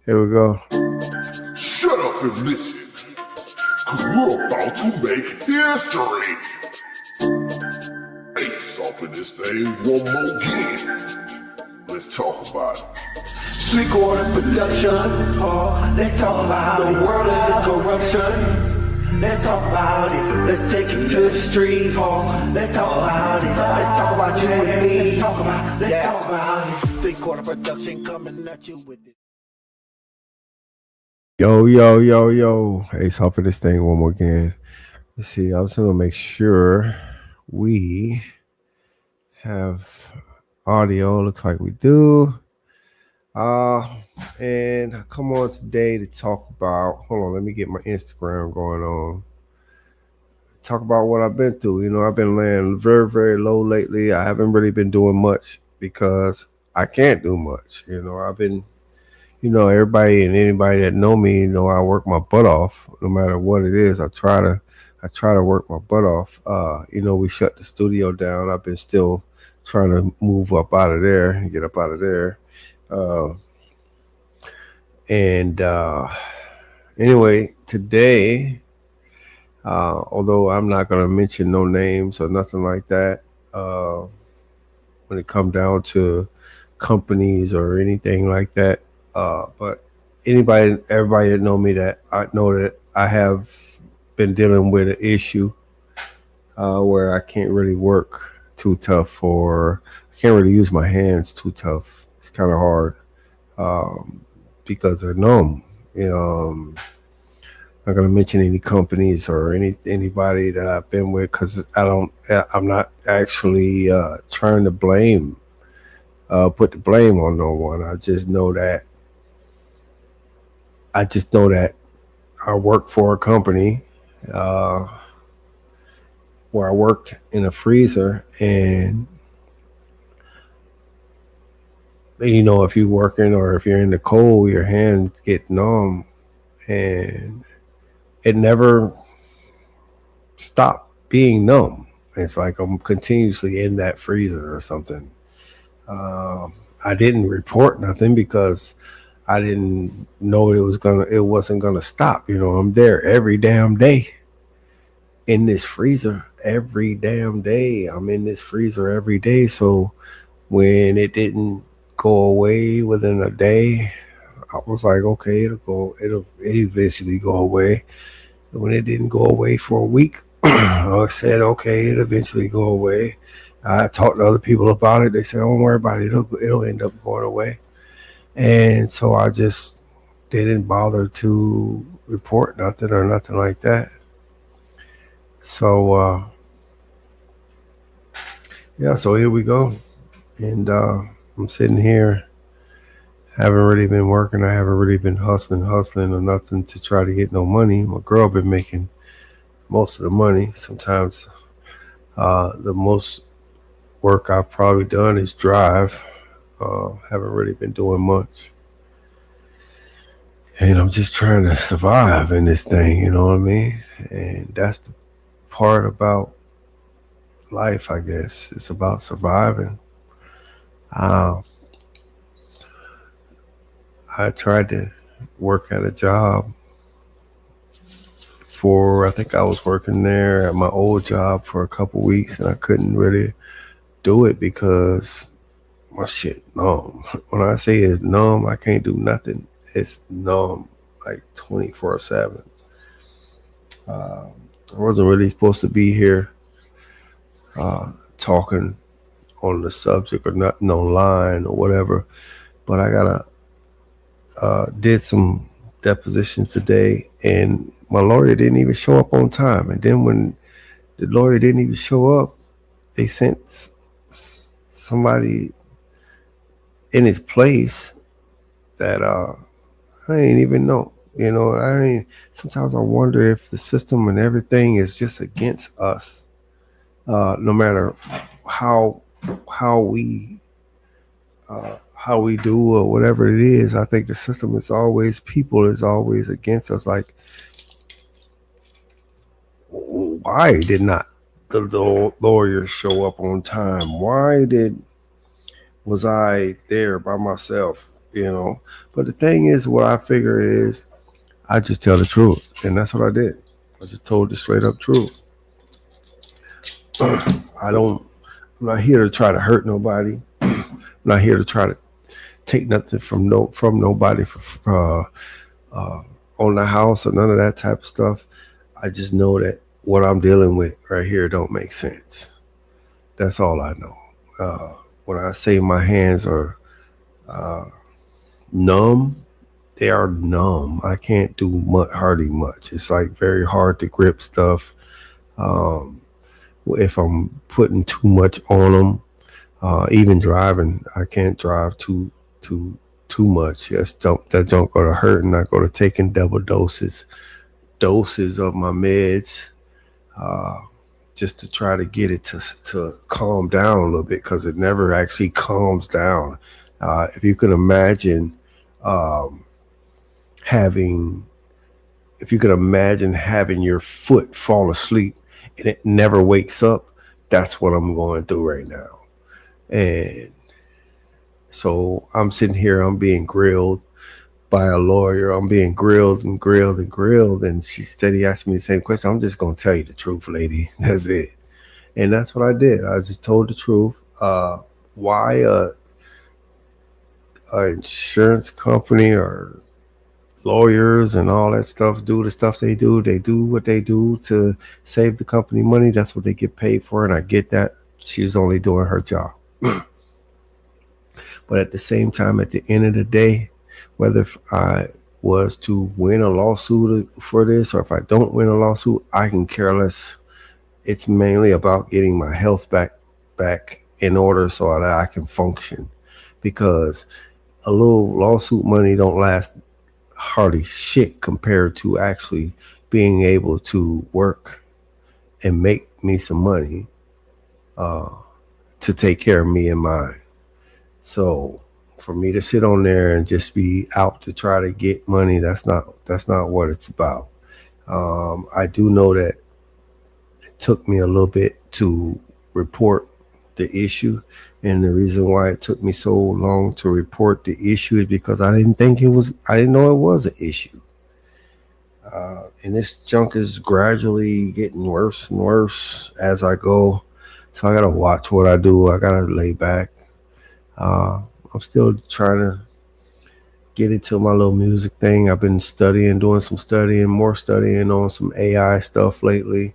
Here we go. Shut up and listen, cause we're about to make history. Face off in this thing one more game. Let's talk about it. Three-quarter production. Let's talk about the world and its corruption. Let's talk about it. Let's take it to the street. Let's talk about it. Let's talk about you and me. Let's talk about it. Three-quarter production coming at you with it. Yo. Hey, so for this thing one more again. Let's see. I was gonna make sure we have audio. Looks like we do. And I come on today to talk about. Hold on, let me get my Instagram going on. Talk about what I've been through. You know, I've been laying very, very low lately. I haven't really been doing much because I can't do much. You know, I've been. You know, everybody and anybody that know me, know I work my butt off. No matter what it is, I try to work my butt off. You know, we shut the studio down. I've been still trying to move up out of there and get up out of there. Anyway, today, although I'm not gonna mention no names or nothing like that, when it come down to companies or anything like that. But everybody that know me, that I know that I have been dealing with an issue where I can't really work too tough, or I can't really use my hands too tough. It's kind of hard because they're numb. You know, I'm not gonna mention any companies or anybody that I've been with because I'm not actually trying to put the blame on no one. I just know that I work for a company where I worked in a freezer, and you know, if you're working or if you're in the cold, your hands get numb, and it never stopped being numb. It's like I'm continuously in that freezer or something. I didn't report nothing because I didn't know it wasn't gonna stop. You know, I'm there every damn day in this freezer every damn day. I'm in this freezer every day. So when it didn't go away within a day, I was like, okay, it'll eventually go away. And when it didn't go away for a week, I said, okay, it'll eventually go away. I talked to other people about it. They said, don't worry about it. It'll end up going away. And so I just didn't bother to report nothing or nothing like that. So, so here we go. And I'm sitting here, haven't really been working. I haven't really been hustling or nothing to try to get no money. My girl been making most of the money. Sometimes the most work I've probably done is drive. Haven't really been doing much. And I'm just trying to survive in this thing, you know what I mean? And that's the part about life, I guess. It's about surviving. I tried to work at a job I think I was working there at my old job for a couple weeks, and I couldn't really do it because my shit numb. When I say it's numb, I can't do nothing. It's numb, like 24/7. I wasn't really supposed to be here talking on the subject or nothing online or whatever, but I did some depositions today, and my lawyer didn't even show up on time. And then when the lawyer didn't even show up, they sent somebody in his place that I didn't even know. You know, sometimes I wonder if the system and everything is just against us. No matter how we do or whatever it is, I think the system is always against us. Like, why did not the lawyer show up on time? Why was I there by myself you know. But the thing is, what I figure is, I just tell the truth, and that's what I did. I just told the straight up truth. I don't. I'm not here to try to hurt nobody. I'm not here to try to take nothing from nobody on the house or none of that type of stuff. I just know that what I'm dealing with right here don't make sense. That's all I know. When I say my hands are numb, they are numb. I can't do much, hardly much. It's like very hard to grip stuff. Um, if I'm putting too much on them, even driving, I can't drive too much. Yes, don't go to hurting. I go to taking double doses of my meds, uh, just to try to get it to calm down a little bit because it never actually calms down. If you can imagine um, having, if you can imagine having your foot fall asleep and it never wakes up, that's what I'm going through right now. And so I'm sitting here, I'm being grilled by a lawyer. I'm being grilled and grilled and grilled. And she steady asking me the same question. I'm just going to tell you the truth, lady. That's it. And that's what I did. I just told the truth. Why a insurance company or lawyers and all that stuff do the stuff they do? They do what they do to save the company money. That's what they get paid for. And I get that. She was only doing her job. But at the same time, at the end of the day, whether if I was to win a lawsuit for this or if I don't win a lawsuit, I can care less. It's mainly about getting my health back in order so that I can function. Because a little lawsuit money don't last hardly shit compared to actually being able to work and make me some money uh, to take care of me and mine. So for me to sit on there and just be out to try to get money, that's not what it's about. I do know that it took me a little bit to report the issue, and the reason why it took me so long to report the issue is because I didn't know it was an issue. And this junk is gradually getting worse and worse as I go. So I gotta watch what I do. I gotta lay back. Uh, I'm still trying to get into my little music thing. I've been studying, doing some studying, more studying on some AI stuff lately.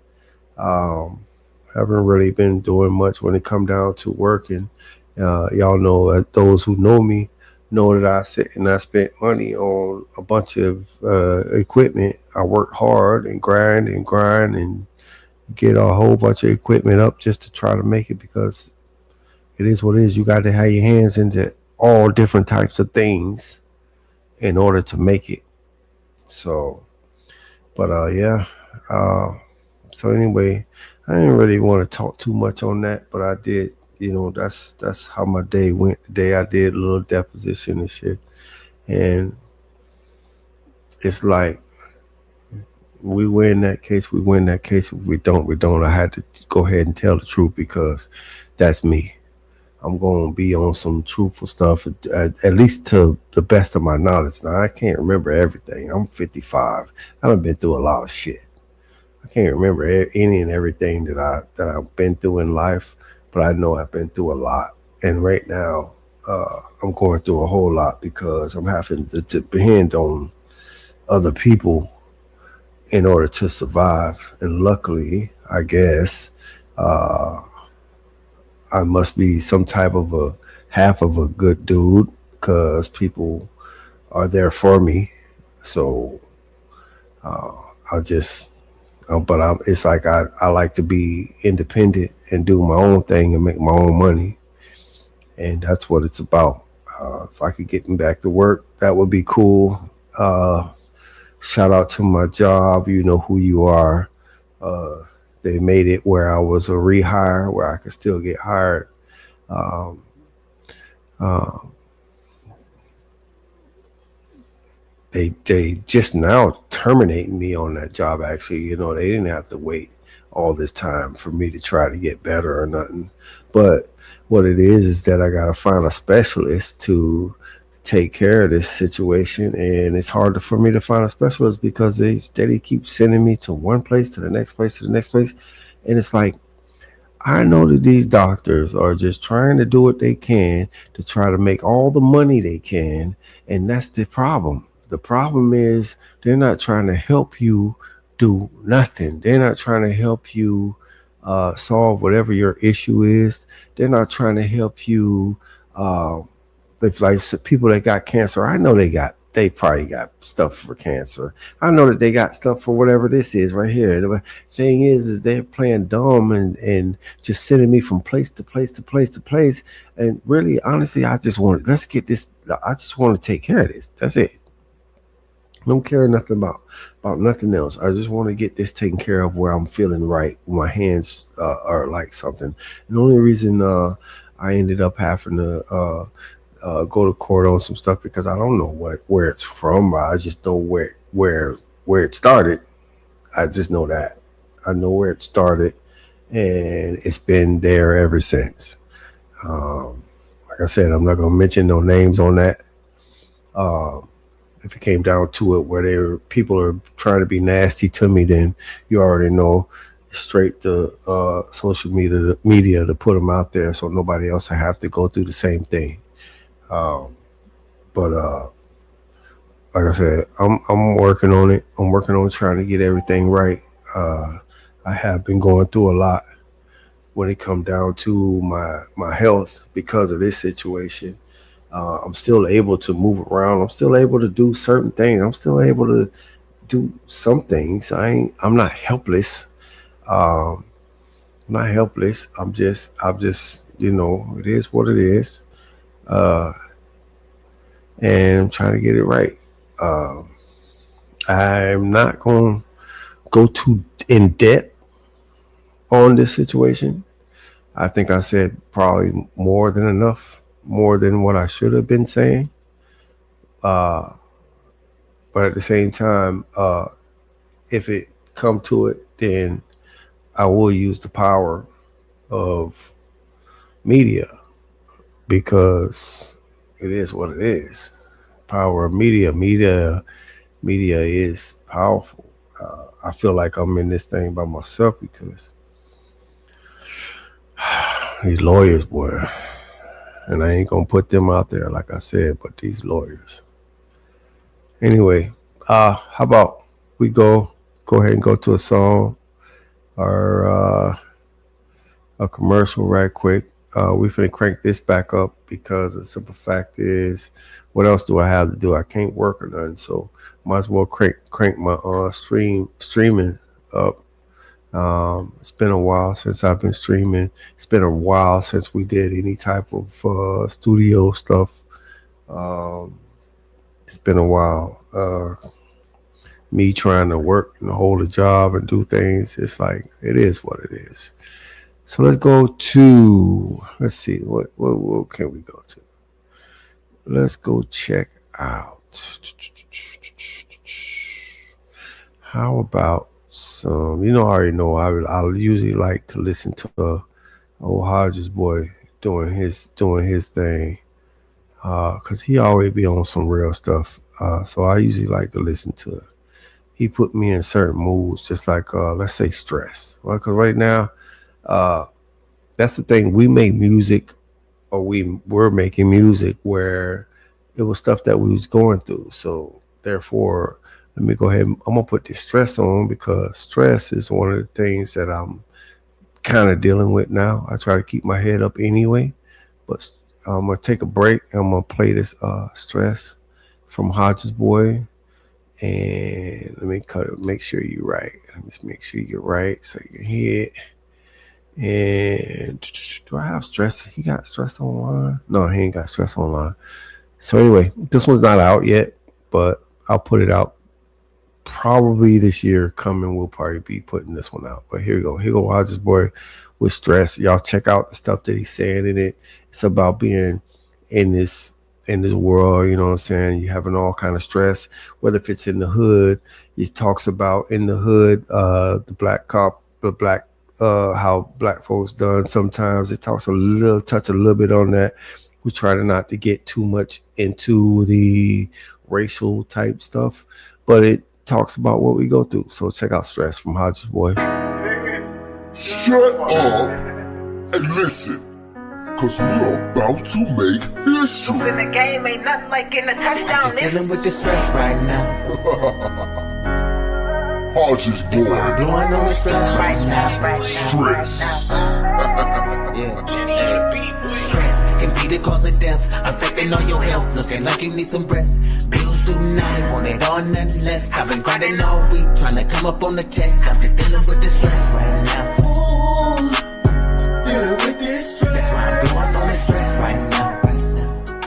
Um, haven't really been doing much when it come down to working. Y'all know, those who know me know that I sit and I spent money on a bunch of equipment. I worked hard and grind and get a whole bunch of equipment up just to try to make it because it is what it is. You got to have your hands into all different types of things in order to make it. So, but yeah. Uh, so anyway, I didn't really want to talk too much on that, but I did. That's how my day went. Today I did a little deposition and shit, and it's like we win that case. We win that case. If we don't, we don't. I had to go ahead and tell the truth because that's me. I'm going to be on some truthful stuff, at least to the best of my knowledge. Now, I can't remember everything. I'm 55. I've been through a lot of shit. I can't remember any and everything that I've been through in life, but I know I've been through a lot. And right now, I'm going through a whole lot because I'm having to depend on other people in order to survive. And luckily, I guess, uh, I must be some type of a half of a good dude because people are there for me. So uh, I'll just, but it's like I like to be independent and do my own thing and make my own money. And that's what it's about. If I could get me back to work, that would be cool. Uh, Shout out to my job. You know who you are. Uh, they made it where I was a rehire, where I could still get hired. Um, uh, they just now terminating me on that job. Actually, they didn't have to wait all this time for me to try to get better or nothing. But what it is that I gotta find a specialist take care of this situation, and it's hard for me to find a specialist because they steady keep sending me to one place, to the next place, to the next place, and it's like I know that these doctors are just trying to do what they can to try to make all the money they can, and that's the problem. The problem is they're not trying to help you do nothing. They're not trying to help you solve whatever your issue is. They're not trying to help you. If like people that got cancer, I know they probably got stuff for cancer. I know that they got stuff for whatever this is right here. The thing is they're playing dumb and just sending me from place to place to place to place. And really, honestly, I just want let's get this. I just want to take care of this. That's it. I don't care nothing about nothing else. I just want to get this taken care of where I'm feeling right. My hands are like something. And the only reason I ended up having to go to court on some stuff because I don't know where it's from. I just know where it started. I just know that. I know where it started, and it's been there ever since. Um, like I said, I'm not gonna mention no names on that. Um, if it came down to it, where people are trying to be nasty to me, then you already know straight to social media to put them out there, so nobody else will have to go through the same thing. Um, but like I said, I'm working on it. I'm working on trying to get everything right. Uh, I have been going through a lot when it come down to my health because of this situation. I'm still able to move around. I'm still able to do certain things. I'm still able to do some things. I'm not helpless. Um, I'm not helpless. I'm just it is what it is. Uh, and I'm trying to get it right. Um, I'm not going to go too in depth on this situation. I think I said probably more than enough, more than what I should have been saying. Uh, but at the same time, if it come to it, then I will use the power of media because it is what it is. Power of media is powerful. I feel like I'm in this thing by myself because these lawyers, boy, and I ain't gonna put them out there like I said, but these lawyers. Anyway, how about we go ahead and go to a song or a commercial right quick. We finna crank this back up because the simple fact is, what else do I have to do? I can't work or nothing, so might as well crank my streaming up. It's been a while since I've been streaming. It's been a while since we did any type of studio stuff. Um, it's been a while. Me trying to work and hold a job and do things. It's like it is what it is. So let's go to let's see what can we go to? Let's go check out. How about some? I already know I usually like to listen to old Hodges boy doing his thing because he always be on some real stuff. So I usually like to listen to. He put me in certain moods, just like let's say stress. Well, because right now, uh, that's the thing. We make music, or we were making music where it was stuff that we was going through. So therefore, let me go ahead. I'm gonna put this stress on because stress is one of the things that I'm kind of dealing with now. I try to keep my head up anyway, but I'm gonna take a break. I'm gonna play this stress from Hodges Boy, and let me cut it. Make sure you're right. Let me just make sure you're right so you can hear it. And do I have stress? He got stress online? No, he ain't got stress online. So anyway, this one's not out yet, but I'll put it out probably this year coming. We'll probably be putting this one out. But here we go. Here go Hodges Boy with stress. Y'all check out the stuff that he's saying in it. It's about being in this world, you know what I'm saying? You having all kind of stress, whether if it's in the hood. He talks about in the hood, the black cop, the black how black folks done sometimes. It talks touch a little bit on that. We try to not to get too much into the racial type stuff, but it talks about what we go through. So check out Stress from Hodges Boy. Shut up and listen, cause we're about to make history. In the game ain't nothing like getting a touchdown. Dealing with the stress right now. Hodges Boy, Blowing on the stress right now. stress. Yeah. Stress can be the cause of death, affecting all your health. Looking like you need some rest. Bills do not want it all, nothing less. I've been grinding all week, trying to come up on the check. I'm just dealing with the stress right now. Dealing with this stress. That's why I'm blowing on the stress right now.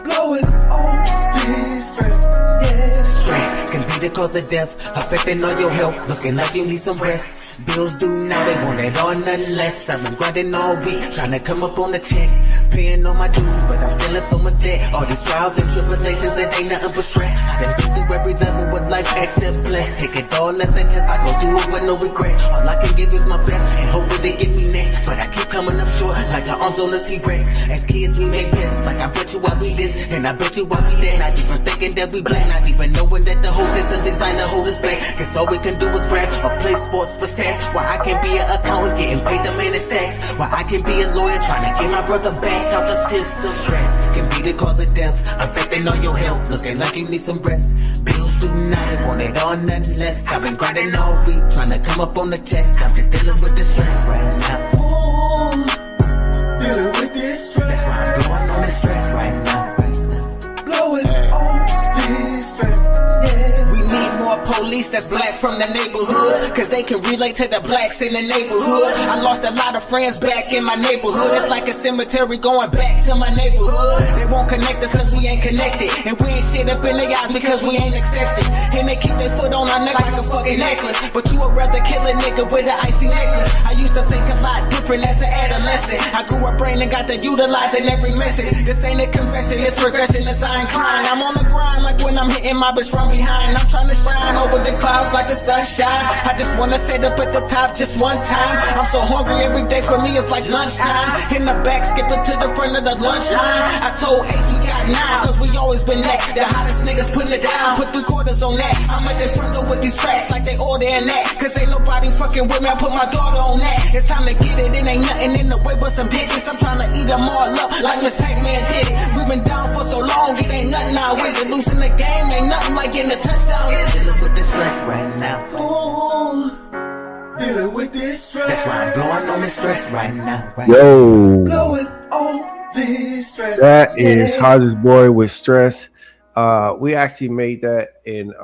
Blowing on this stress. Yeah. Stress can be the cause of death, affecting all your health. Looking like you need some rest. Bills do not, they want it all, nothing less. I've been grinding all week, trying to come up on the check. Paying all my dues, but I'm feeling so much debt. All these trials and tribulations, it ain't nothing but stress. I done been through every level with life except blessed. Take it all as a test, I go do it with no regret. All I can give is my best, and hope that they get me next. But I keep coming up short, like the arms on a T-Rex. As kids, we make bets, like I bet you why we this, and I bet you why we that. Not even thinking that we black, not even knowing that the whole system designed to hold us back. Cause all we can do is rap, or play sports for stats. Why I can be an accountant, getting paid the man in stacks. Why I can be a lawyer, trying to get my brother back out the system. Stress can be the cause of death, affecting all your health. Looking like you need some rest. Bills do not want it all, nothing less. I've been grinding all week, trying to come up on the check. I'm just dealing with the stress right now. Dealing with this stress. That's why I'm blowing on the stress right now. Blowing on this stress. Yeah. We need more police that's black from the neighborhood, cause they can relate to the blacks in the neighborhood. I lost a lot of friends back in my neighborhood. It's like a cemetery going back to my neighborhood. They won't connect us cause we ain't connected, and we ain't shit up in their eyes because we ain't accepted. And they keep their foot on our neck like a fucking necklace, but you would rather kill a nigga with an icy necklace. I used to think a lot different as an adolescent. I grew up brain and got to utilizing every message. This ain't a confession, it's progression, it's I ain't crying. I'm on the grind like when I'm hitting my bitch from behind. I'm trying to shine over the clouds like the sunshine. I just wanna sit up at the top just one time. I'm so hungry every day, for me it's like lunchtime. In the back, skipping to the front of the lunch line. I told Ace we got 9, cause we always been next. The hottest niggas putting it down, put 3/4 on that. I'm at the front door with these tracks like they ordering that. Cause ain't nobody fucking with me, I put my daughter on that. It's time to get it, it ain't nothing in the way but some bitches. I'm trying to eat them all up like Miss Pac-Man did it. We been down for so long, it ain't nothing now, is it? Losing the game ain't nothing like getting a touchdown, is it? Dealing with the stress right now. Ooh, dealing with this stress. That's why I'm blowing on the stress right now. Right Yo, blowing on this stress. that is Hodges Boy with Stress. We actually made that in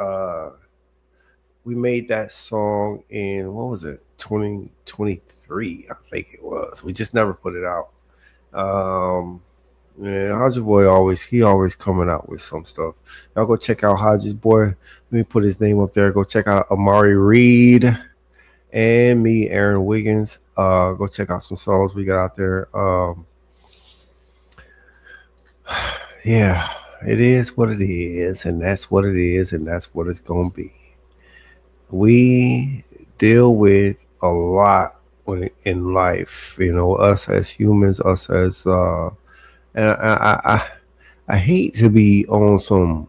we made that song in, what was it, 2023, I think it was. We just never put it out. Yeah, Hodges Boy always coming out with some stuff. Y'all go check out Hodges Boy. Let me put his name up there. Go check out Amari Reed and me, Airon Wiggins. Go check out some songs we got out there. Yeah, it is what it is, and that's what it is, and that's what it's gonna be. We deal with a lot in life, you know, us as humans, us as and I hate to be on some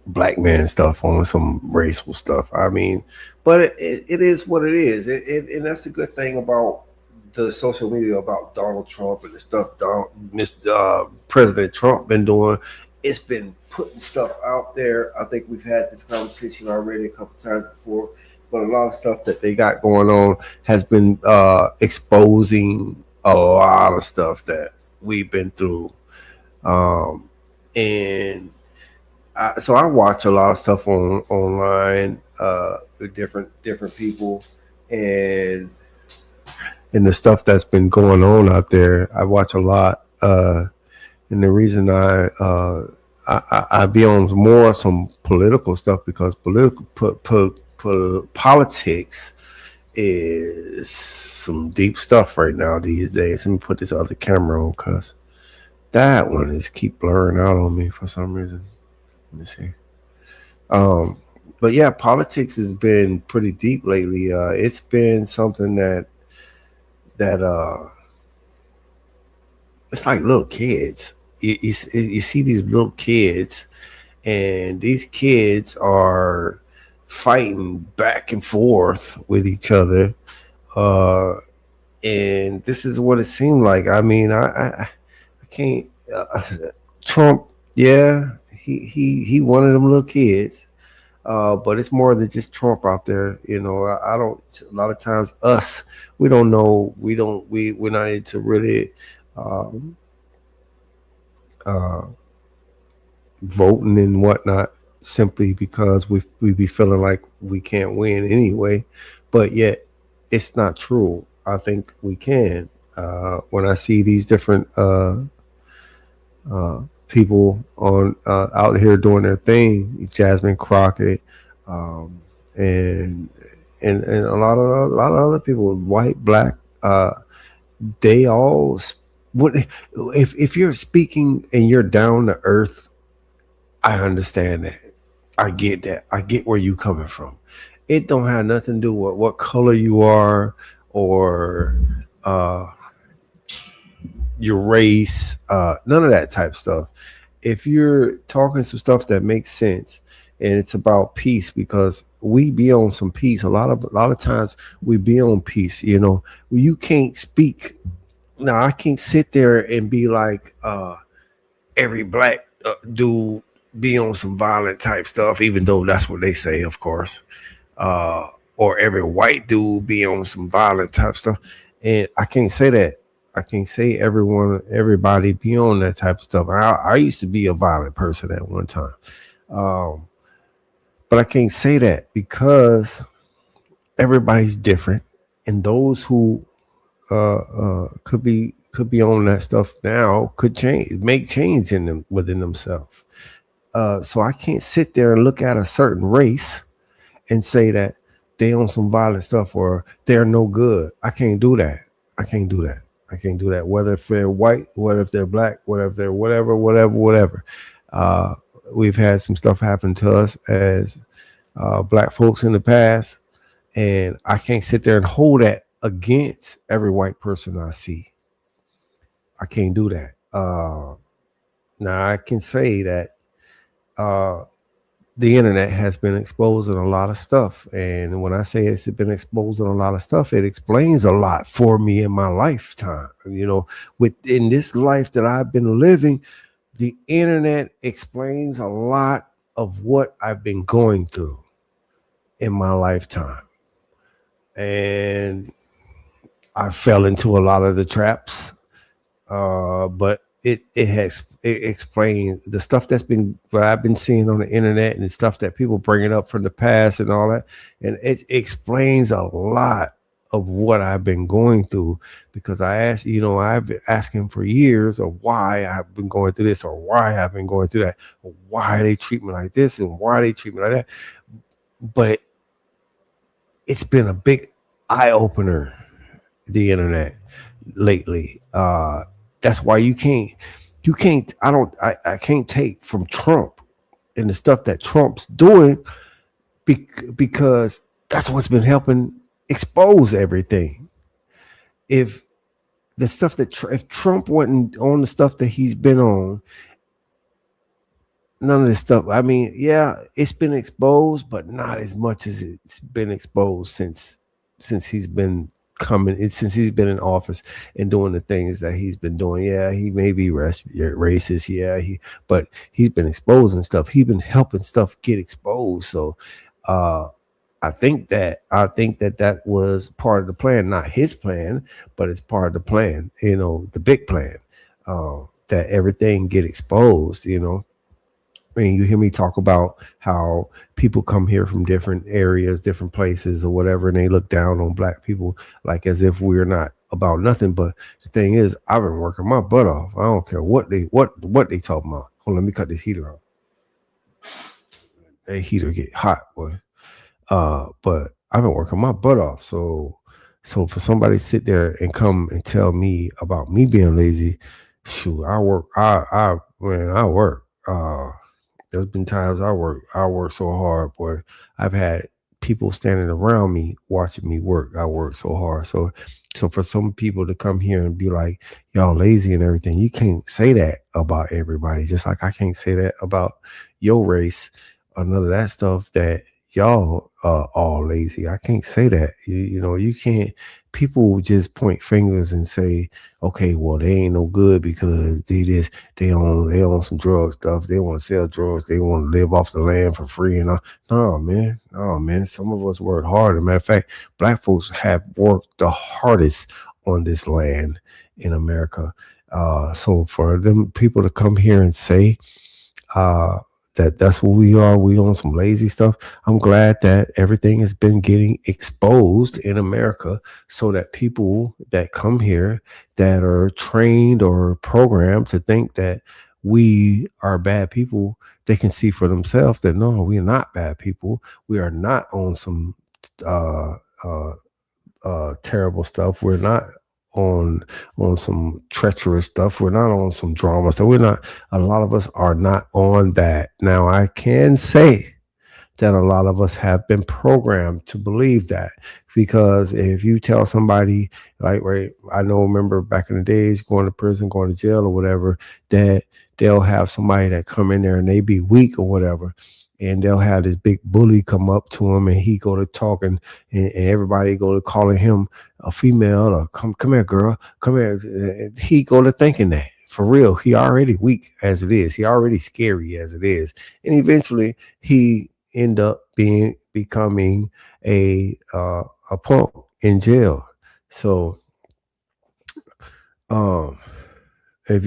black man stuff, on some racial stuff. I mean, but it is what it is, and that's the good thing about the social media, about Donald Trump and the stuff President Trump been doing. It's been putting stuff out there. I think we've had this conversation already a couple times before, but a lot of stuff that they got going on has been exposing a lot of stuff that we've been through. And so I watch a lot of stuff online with different people, and the stuff that's been going on out there. I watch a lot, and the reason I be on more some political stuff, because politics is some deep stuff right now these days. Let me put this other camera on, cause that one is keep blurring out on me for some reason. Let me see. But yeah, politics has been pretty deep lately. It's been something that it's like little kids. You see these little kids, and these kids are fighting back and forth with each other. Uh, and this is what it seemed like. I mean, I can't. Trump, yeah, he one of them little kids. But it's more than just Trump out there. You know, I don't. A lot of times, us, we don't know. We don't. We're not into really um, uh, voting and whatnot, simply because we be feeling like we can't win anyway. But yet, it's not true. I think we can. When I see these different people on out here doing their thing, Jasmine Crockett, um, and and a lot of other people, white, black, they all what if you're speaking and you're down to earth, I understand that. I get that. I get where you coming from. It don't have nothing to do with what color you are or uh, your race, none of that type stuff. If you're talking some stuff that makes sense and it's about peace, because we be on some peace. A lot of times we be on peace. You know, you can't speak. Now I can't sit there and be like every black dude be on some violent type stuff, even though that's what they say, of course. Or every white dude be on some violent type stuff, and I can't say that. I can't say everybody be on that type of stuff. I used to be a violent person at one time, um, but I can't say that because everybody's different, and those who could be on that stuff now could make change in them within themselves. So I can't sit there and look at a certain race and say that they on some violent stuff or they're no good. I can't do that. I can't do that. I can't do that. Whether if they're white, whether if they're black, whether if they're whatever. Uh, we've had some stuff happen to us as black folks in the past, and I can't sit there and hold that against every white person I see. I can't do that. Now I can say that uh, the internet has been exposing a lot of stuff. And when I say it's been exposing a lot of stuff, it explains a lot for me in my lifetime. You know, within this life that I've been living, the internet explains a lot of what I've been going through in my lifetime. And I fell into a lot of the traps, but it explains the stuff that's been what I've been seeing on the internet and the stuff that people bringing up from the past and all that, and it explains a lot of what I've been going through because I've been asking for years of why I've been going through this or why I've been going through that, or why they treat me like this and why they treat me like that. But it's been a big eye opener, the internet lately. That's why I can't take from Trump and the stuff that Trump's doing because that's what's been helping expose everything. If the stuff that if Trump wasn't on the stuff that he's been on, none of this stuff. I mean, yeah, it's been exposed, but not as much as it's been exposed since he's been since he's been in office and doing the things that he's been doing. Yeah, he may be racist. Yeah, but he's been exposing stuff. He's been helping stuff get exposed. So, uh, I think that was part of the plan, not his plan, but it's part of the plan. You know, the big plan, that everything get exposed. You know, I mean, you hear me talk about how people come here from different areas, different places, or whatever, and they look down on black people like as if we're not about nothing. But the thing is, I've been working my butt off. I don't care what they talking about. Hold on, let me cut this heater off. That heater get hot, boy. But I've been working my butt off. So for somebody to sit there and come and tell me about me being lazy, shoot, I work. I work. There's been times I work so hard, boy. I've had people standing around me watching me work. I work so hard. So for some people to come here and be like, y'all lazy and everything, you can't say that about everybody. Just like I can't say that about your race or none of that stuff that y'all all lazy. I can't say that. You know, you can't. People just point fingers and say, okay, well, they ain't no good because they own some drug stuff. They want to sell drugs. They want to live off the land for free. And no, man, no, man. Some of us work hard. As a matter of fact, black folks have worked the hardest on this land in America. So for them people to come here and say uh, that's what we are. We on some lazy stuff. I'm glad that everything has been getting exposed in America so that people that come here that are trained or programmed to think that we are bad people, they can see for themselves that no, we are not bad people. We are not on some uh, uh, terrible stuff. We're not on some treacherous stuff. We're not on some drama stuff. We're not. A lot of us are not on that. Now, I can say that a lot of us have been programmed to believe that because if you tell somebody like right, I know remember back in the days going to prison, going to jail or whatever, that they'll have somebody that come in there and they be weak or whatever, and they'll have this big bully come up to him and he go to talking and everybody go to calling him a female or come here girl, come here. He go to thinking that for real, he already weak as it is, he already scary as it is, and eventually he end up becoming a punk in jail. So um if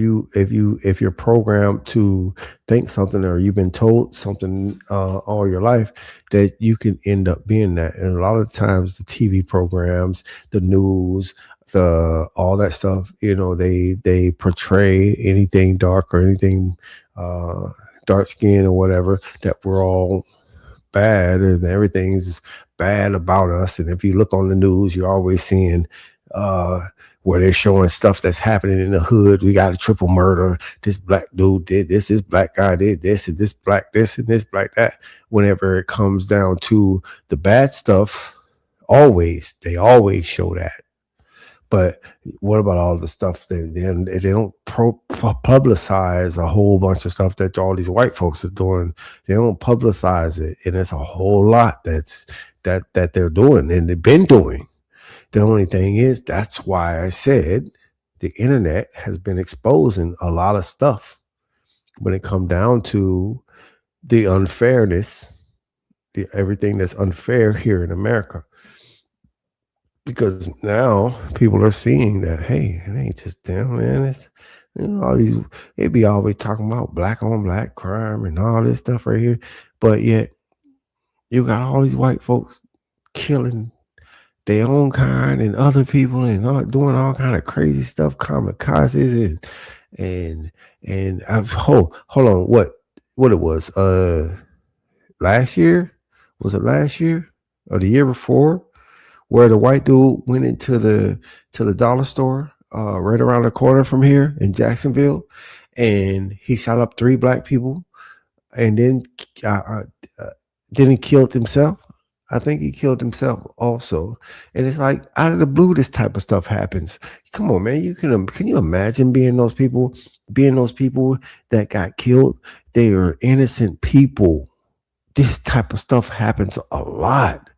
you're programmed to think something or you've been told something all your life, that you can end up being that. And a lot of times the TV programs, the news, the all that stuff, you know, they portray anything dark or anything uh dark skin or whatever, that we're all bad and everything's bad about us. And if you look on the news, you're always seeing uh where they're showing stuff that's happening in the hood. We got a triple murder. This black dude did this black guy did this, and this black this and this black that. Whenever it comes down to the bad stuff, they always show that. But what about all the stuff that they don't publicize a whole bunch of stuff that all these white folks are doing? They don't publicize it, and it's a whole lot that they're doing and they've been doing. The only thing is, that's why I said the internet has been exposing a lot of stuff when it come down to the unfairness, everything that's unfair here in America. Because now people are seeing that, hey, it ain't just them, man. It's all these, they be always talking about black on black crime and all this stuff right here. But yet you got all these white folks killing their own kind and other people and doing all kind of crazy stuff, kamikazes and I've hold on, what it was last year? Was it last year or the year before? Where the white dude went into the dollar store right around the corner from here in Jacksonville, and he shot up 3 black people, and then he killed himself. I think he killed himself also. And it's like out of the blue, this type of stuff happens. Come on, man. Can you imagine being those people that got killed? They are innocent people. This type of stuff happens a lot.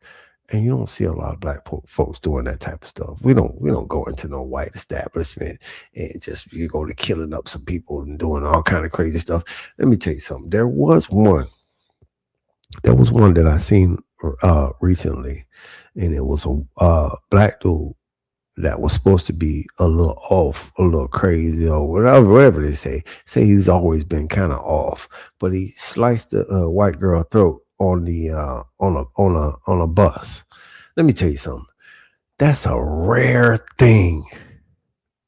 And you don't see a lot of black folks doing that type of stuff. We don't go into no white establishment and just you go to killing up some people and doing all kind of crazy stuff. Let me tell you something. There was one that I seen recently, and it was a black dude that was supposed to be a little off, a little crazy, or whatever they say. Say he's always been kind of off, but he sliced the white girl throat on the on a bus. Let me tell you something. That's a rare thing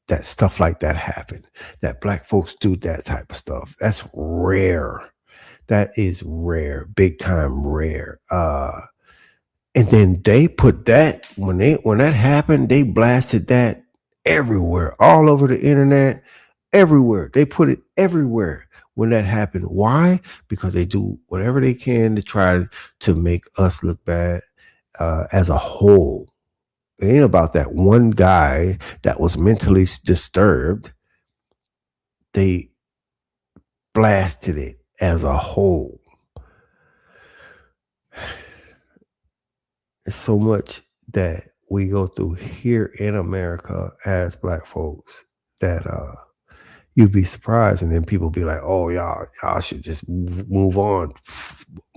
that stuff like that happen. That black folks do that type of stuff. That's rare. That is rare, big time rare. And then they put that when that happened, they blasted that everywhere, all over the internet, everywhere. They put it everywhere when that happened. Why? Because they do whatever they can to try to make us look bad. as a whole. It ain't about that one guy that was mentally disturbed. They blasted it as a whole. It's so much that we go through here in America as black folks that you'd be surprised, and then people be like, "Oh, y'all should just move on,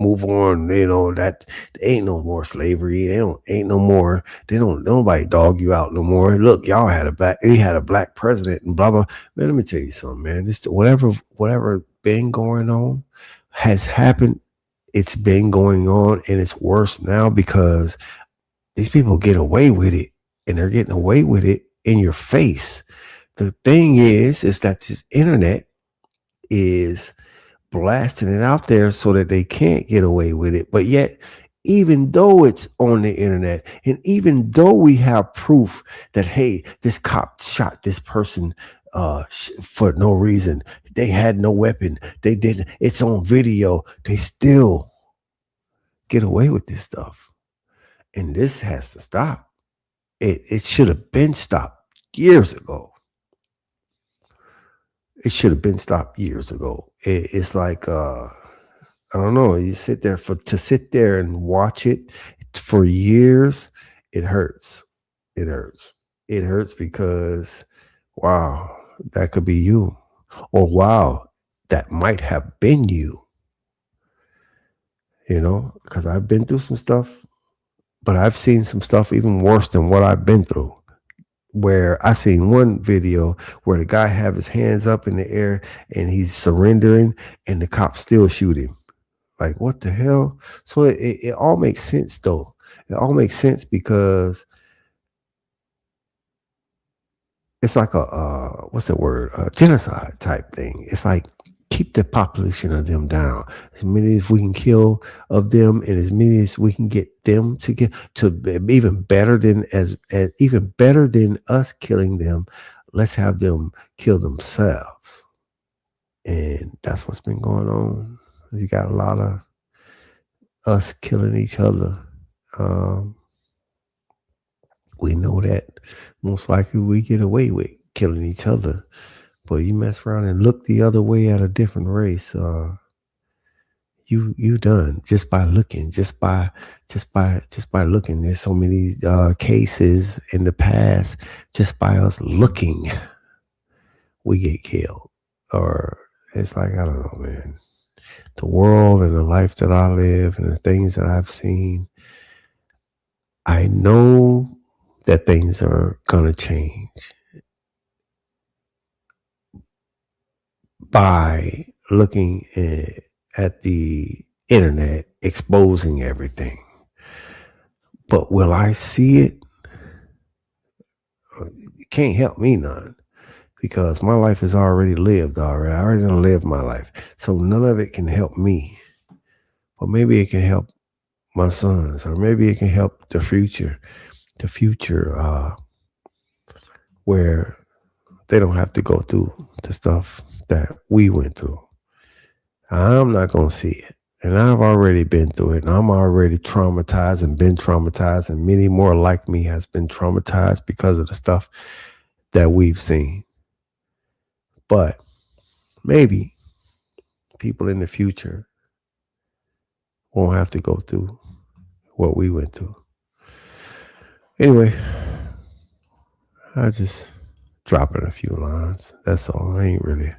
move on." You know that there ain't no more slavery. Ain't no more. They don't nobody dog you out no more. Look, y'all had a black president and blah blah. Man, let me tell you something, man. This whatever been going on has happened. It's been going on, and it's worse now because these people get away with it, and they're getting away with it in your face. The thing is that this internet is blasting it out there so that they can't get away with it. But yet, even though it's on the internet, and even though we have proof that, hey, this cop shot this person for no reason, they had no weapon, they didn't, it's on video, they still get away with this stuff. And this has to stop. It should have been stopped years ago. It should have been stopped years ago. It's like I don't know. You sit there and watch it for years. It hurts. It hurts. It hurts because wow, that could be you, or wow, that might have been you. You know, because I've been through some stuff, but I've seen some stuff even worse than what I've been through. Where I seen one video where the guy have his hands up in the air and he's surrendering, and the cops still shoot him. Like, what the hell? So it all makes sense though. It all makes sense because it's like a what's the word? A genocide type thing. It's like keep the population of them down. As many as we can kill of them, and as many as we can get them to get to be even better than as even better than us killing them. Let's have them kill themselves. And that's what's been going on. You got a lot of us killing each other. We know that most likely we get away with killing each other. But you mess around and look the other way at a different race, you done just by looking, just by looking. There's so many cases in the past just by us looking, we get killed. Or it's like, I don't know, man. The world and the life that I live and the things that I've seen, I know that things are gonna change by looking at the internet exposing everything. But will I see it? It can't help me none, because my life is already lived already. I already done lived my life. So none of it can help me. But maybe it can help my sons, or maybe it can help the future where they don't have to go through the stuff that we went through. I'm not going to see it. And I've already been through it. And I'm already traumatized and been traumatized. And many more like me has been traumatized because of the stuff that we've seen. But maybe people in the future won't have to go through what we went through. Anyway, I just dropping a few lines. That's all. I ain't really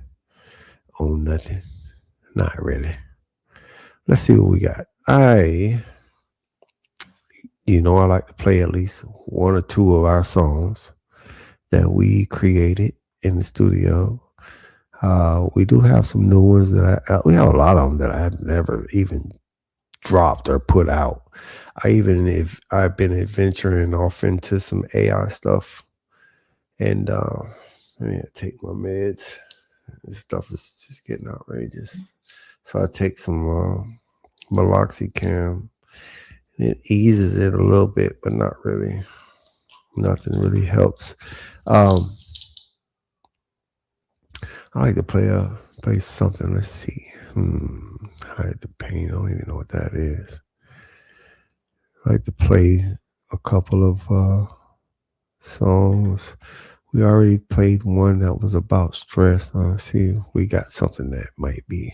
on nothing. Not really. Let's see what we got. I like to play at least one or two of our songs that we created in the studio. We do have some new ones that we have a lot of them that I have never even dropped or put out. I've been adventuring off into some AI stuff, and let me take my meds. This stuff is just getting outrageous. So I take some meloxicam, and it eases it a little bit, but not really. Nothing really helps. I like to play something. Let's see. Hide the pain. I don't even know what that is. I like to play a couple of songs. We already played one that was about stress. See, we got something that might be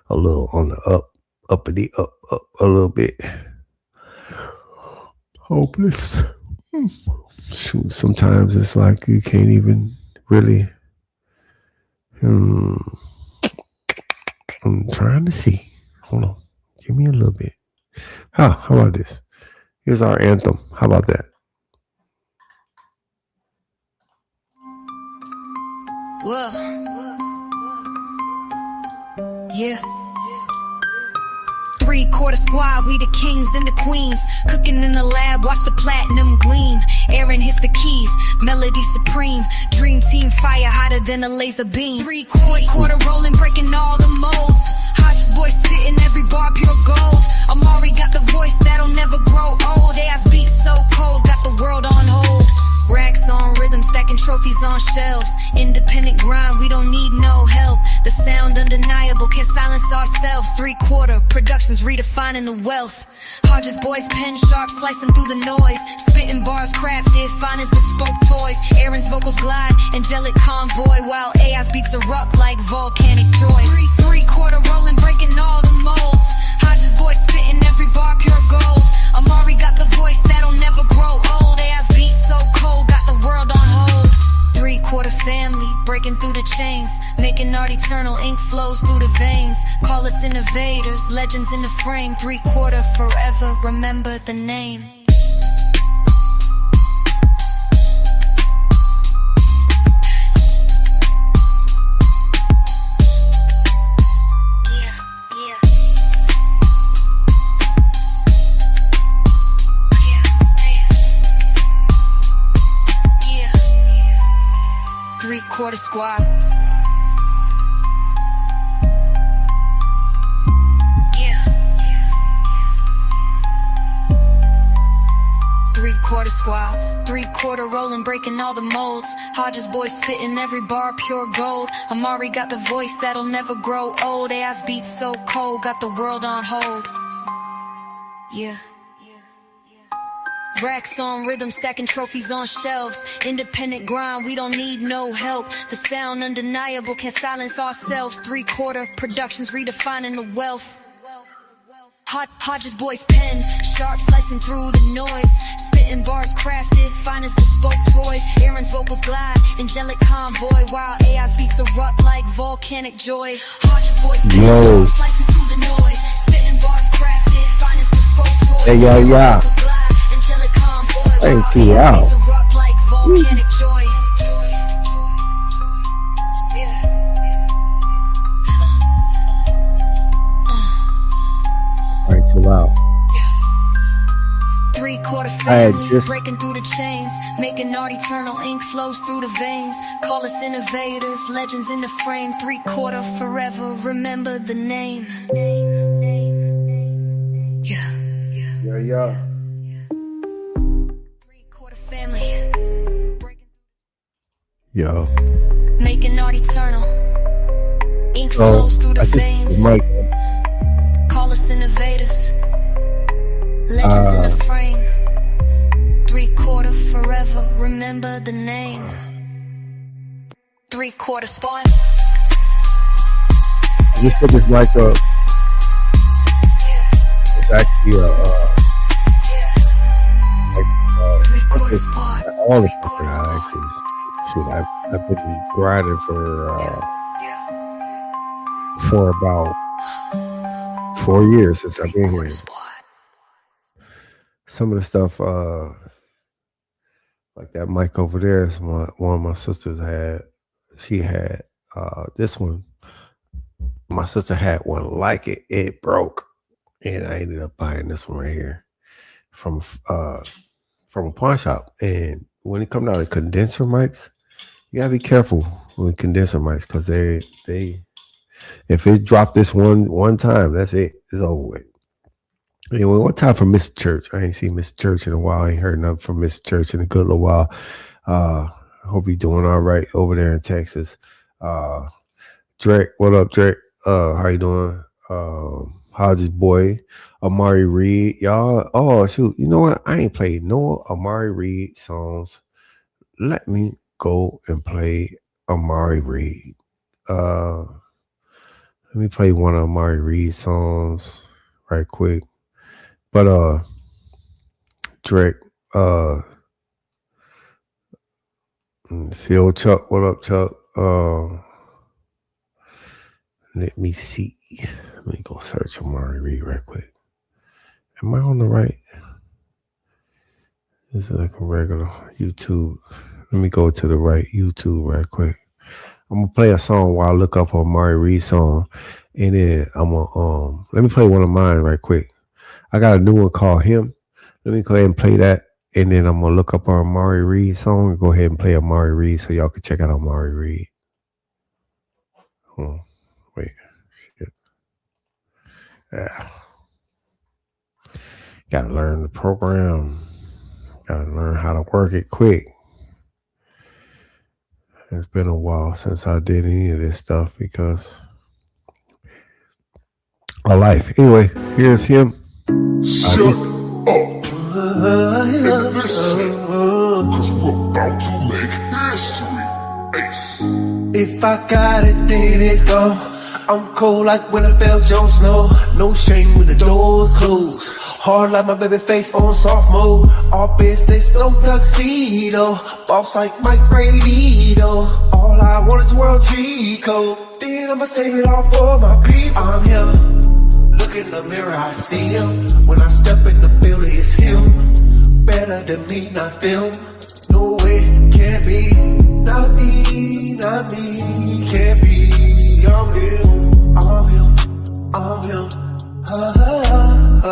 a little on the uppity up a little bit. Hopeless. Shoot, sometimes it's like you can't even really. I'm trying to see. Hold on. Give me a little bit. How about this? Here's our anthem. How about that? Whoa. Yeah. 3/4 squad, we the kings and the queens. Cooking in the lab, watch the platinum gleam. Airon hits the keys, melody supreme. Dream team fire hotter than a laser beam. 3/4 rolling, breaking all the molds. Hodges boy spitting every bar, pure gold. Amari got the voice that'll never grow old. AI's beat so cold, got the world on hold. Racks on rhythm, stacking trophies on shelves. Independent grind, we don't need no help. The sound undeniable, can't silence ourselves. 3/4 productions redefining the wealth. Hodges boys pen sharp, slicing through the noise. Spitting bars crafted, finest bespoke toys. Airon's vocals glide, angelic convoy. While AI's beats erupt like volcanic joy. 3/4 rolling, breaking all the molds. Hodges boys spitting every bar, pure gold. Amari got the voice that'll never grow old. AI's beat so cold, got the world on hold. 3/4 family, breaking through the chains. Making art eternal, ink flows through the veins. Call us innovators, legends in the frame. 3/4 forever, remember the name. Quarter squad. Yeah. 3/4 squad. 3/4 rolling, breaking all the molds. Hodges boys spitting every bar, pure gold. Amari got the voice that'll never grow old. AI's beats so cold, got the world on hold. Yeah. Racks on rhythm, stacking trophies on shelves. Independent grind, we don't need no help. The sound undeniable, can't silence ourselves. 3/4 productions redefining the wealth. Hodges boys pen, sharp slicing through the noise. Spitting bars crafted, finest bespoke toys. Airon's vocals glide, angelic convoy. While AI's beats erupt like volcanic joy. Hodges boys pen, sharp slicing through the noise. Spitting bars crafted, finest bespoke toys. Hey, yeah. Ain't too loud. Ain't too loud. 3/4 family, breaking through the chains. Making art eternal, ink flows through the veins. Call us innovators, legends in the frame. 3/4 forever, remember the name. Yeah. Yo. Making art eternal. Ink flows through the veins. Call us innovators. Legends in the frame. 3/4 forever. Remember the name. 3/4 spot. Just put this mic up. It's actually all the stuff that I actually. Shoot, I've been grinding for about 4 years since I've been here. Some of the stuff, like that mic over there, is one of my sisters had. She had this one. My sister had one like it. It broke, and I ended up buying this one right here from a pawn shop. And when it comes out of condenser mics, you gotta be careful with condenser mics because they if it dropped this one time, that's it. It's over with. Anyway, one time for Miss Church. I ain't seen Miss Church in a while. I ain't heard nothing from Miss Church in a good little while. I hope you're doing all right over there in Texas. Drake, what up, Drake? How you doing? Hodges boy, Amari Reed. Y'all, oh shoot. You know what? I ain't played no Amari Reed songs. Let me go and play Amari Reed. Let me play one of Amari Reed songs right quick. But Drake, see old Chuck, what up, Chuck? Let me see. Let me go search Amari Reed right quick. Am I on the right? This is like a regular YouTube. Let me go to the right YouTube right quick. I'm gonna play a song while I look up Amari Reed song, and then I'm gonna let me play one of mine right quick. I got a new one called Him. Let me go ahead and play that, and then I'm gonna look up our Amari Reed song and go ahead and play Amari Reed so y'all can check out Amari Reed. Hold on. Wait. Shit. Yeah. Gotta learn the program. Gotta learn how to work it quick. It's been a while since I did any of this stuff because of life. Anyway, here's Him. Shut up and listen, cause we're about to make history. Ace. If I got it, then it's gone. I'm cold like when I felt Jon Snow. No shame when the doors close. Hard like my baby face on soft mode. All business, no tuxedo. Boss like Mike Brady, though. All I want is world cheat code. Then I'ma save it all for my people. I'm here. Look in the mirror, I see him. When I step in the building, it's him. Better than me, not them. No way, can't be. Not me, not me. Can't be. I'm him. I'm him. I'm him. I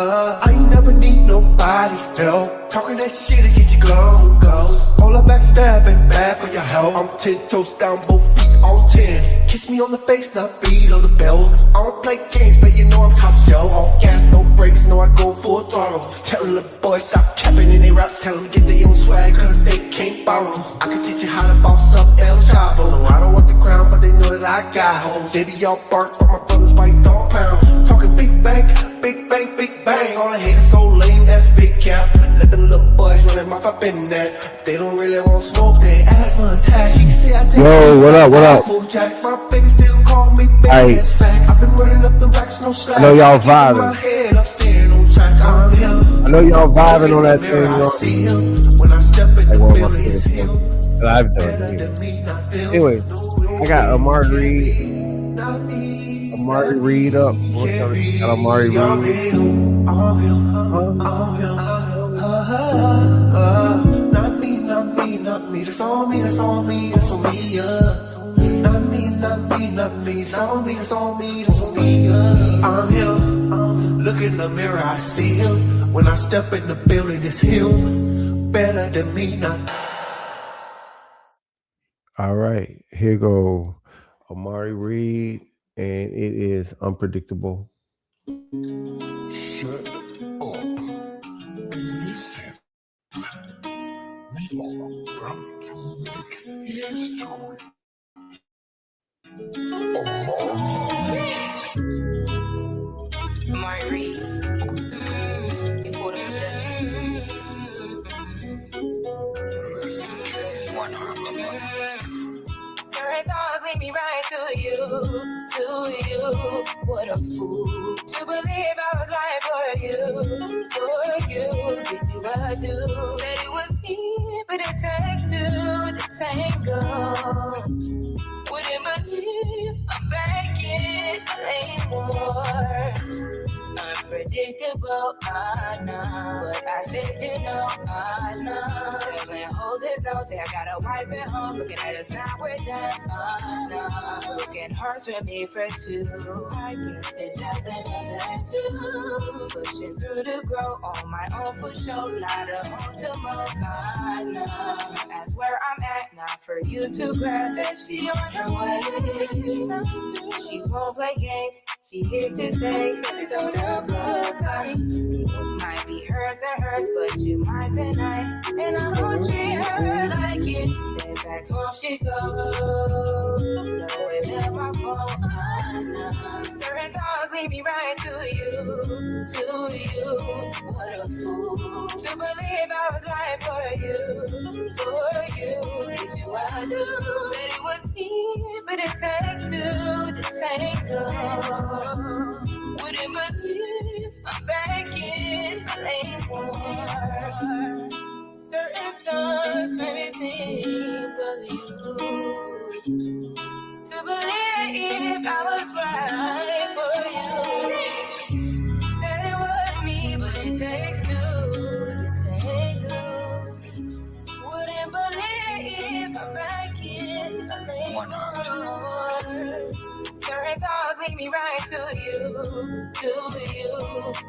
ain't never need nobody help. Talking that shit to get you gone, goes. All the backstabbing, bad for your health. I'm 10 toes down, both feet on 10. Kiss me on the face, not beat on the belt. I don't play games, but you know I'm top shelf. Off gas, no brakes, no I go full throttle. Telling the boys stop capping in they raps. Tell them get their own swag, cause they can't borrow. I can teach you how to boss up El Chapo. No, I don't want the crown, but they know that I got hoes. They be all bark, but my brothers bite dog pound. Talking big bank, big bang, big bang. All I hate is so lame, that's big cap. Let them little boys run their mouth up in there. If they don't really want smoke, they asthma attack. She say I take Yo, what up, what up? My baby still call me baby, it's fact. I've been running up the racks, no slack. I know y'all vibing. My head up, staring on track, I'm him. I know y'all vibing on that thing, I see him. When I step in the building, it's him. that I've done. Anyway, I got Amari Reed. Amari Reed up. Got Amari Reed. Not me, not me, not me. That's all me, that's all me, that's all me, Not me, not me, not me. That's all me, that's all me, that's all me, I'm him. Look in the mirror, I see him. When I step in the building, it's him. Better than me, not. All right, here go Amari Reed, and it is Unpredictable. Shut up and listen. We are about to make history. Amari Reed. You called a production. Certain thoughts lead me right to you. What a fool to believe I was right for you. Did you do? Said it was me, but it takes two to tango. Wouldn't believe I'm back in anymore. Unpredictable, I know. But I still to know, I know. Telling hoes is no, say I got a wife at home. Looking at us now, we're done, I know. Looking hurts with me for two. I guess it doesn't two. Pushing through to grow on my own for sure. Not a home to mow, I know. That's where I'm at, not for you to grab. Said she on her way. She won't play games. She here to stay. Baby, throw the blues by me. Might be hers or hers, but you might tonight. And I'm gonna treat her like it. Then back home she goes. Blowing up my phone. Certain Certain thoughts lead me right to you, to you. What a fool to believe I was right for you, for you. Did you I do? Said it was me, but it takes two to tango. Wouldn't believe I'm back in the lane more. Certain thoughts made me think of you. To believe I was right for you. Said it was me, but it takes two to tango. Wouldn't believe I'm back in the lane more. Certain thoughts lead me right to you, to you.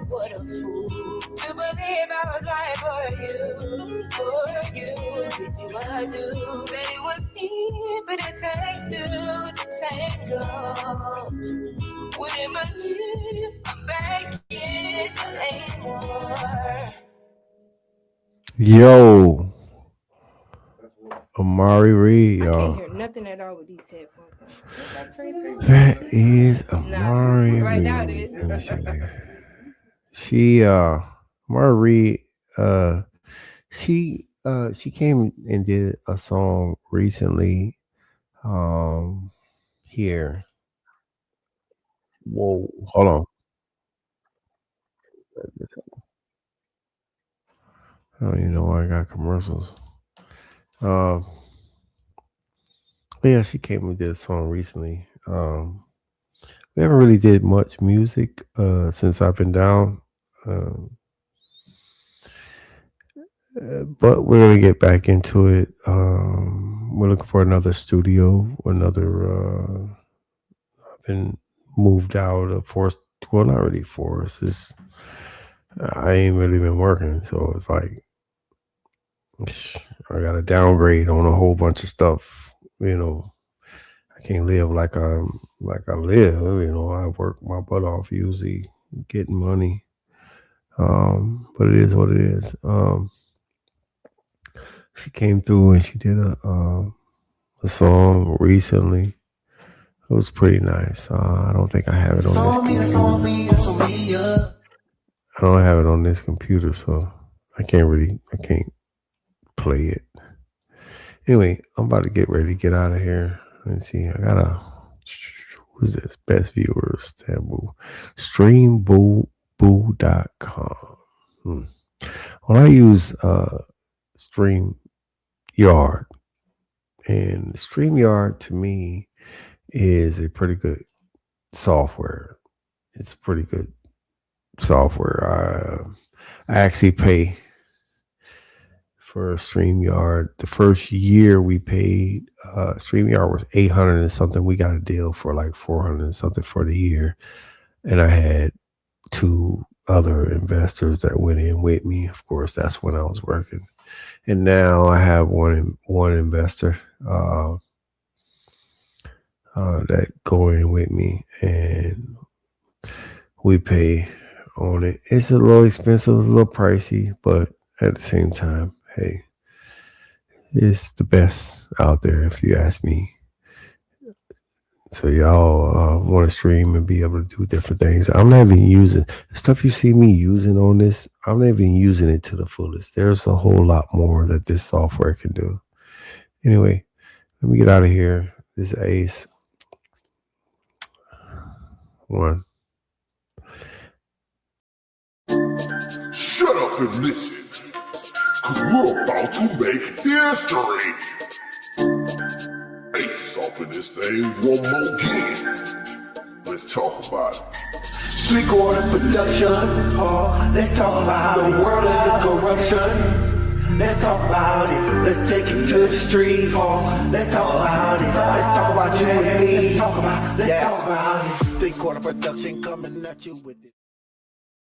What a fool to believe I was right for you, for you. Did you I do? Said it was me, but it takes two to tango. Wouldn't believe I'm back in the lane more. Yo, Amari Reed, I can't y'all. hear nothing at all with these headphones on. That is Amari Nah, right now it Reed. is. Let me see. Amari Reed, she came and did a song recently, here. Whoa, hold on. I don't even know why I got commercials. Yeah, she came and did a song recently. We haven't really did much music since I've been down, but we're gonna get back into it. We're looking for another studio, another. I've been moved out of Forest. Well, not really Forest. It's I ain't really been working, so it's like I got to downgrade on a whole bunch of stuff. You know, I can't live like I live. You know, I work my butt off usually getting money. But it is what it is. She came through and she did a song recently. It was pretty nice. I don't think I have it on this computer. I don't have it on this computer, so I can't play it. Anyway, I'm about to get ready to get out of here. Let's see. I gotta. What's this? Best viewers taboo. Streamboo.com. Well, I use StreamYard, and StreamYard to me is a pretty good software. It's pretty good software. I actually pay for StreamYard. The first year we paid, StreamYard was $800 and something. We got a deal for like $400 and something for the year. And I had two other investors that went in with me. Of course, that's when I was working. And now I have one investor that go in with me, and we pay on it. It's a little expensive, a little pricey, but at the same time, hey, it's the best out there if you ask me. So y'all want to stream and be able to do different things. I'm not even using the stuff you see me using on this. I'm not even using it to the fullest. There's a whole lot more that this software can do. Anyway, let me get out of here. This is Ace. One. Shut up and listen, cause we're about to make history. Ace off of this thing one more again. Let's talk about it. 3/4 production. Oh, let's talk about the world of this corruption. Let's talk about it. Let's take it to the street. Oh, let's talk about it. Let's talk about you and me. Let's talk about it. 3/4 production coming at you with it.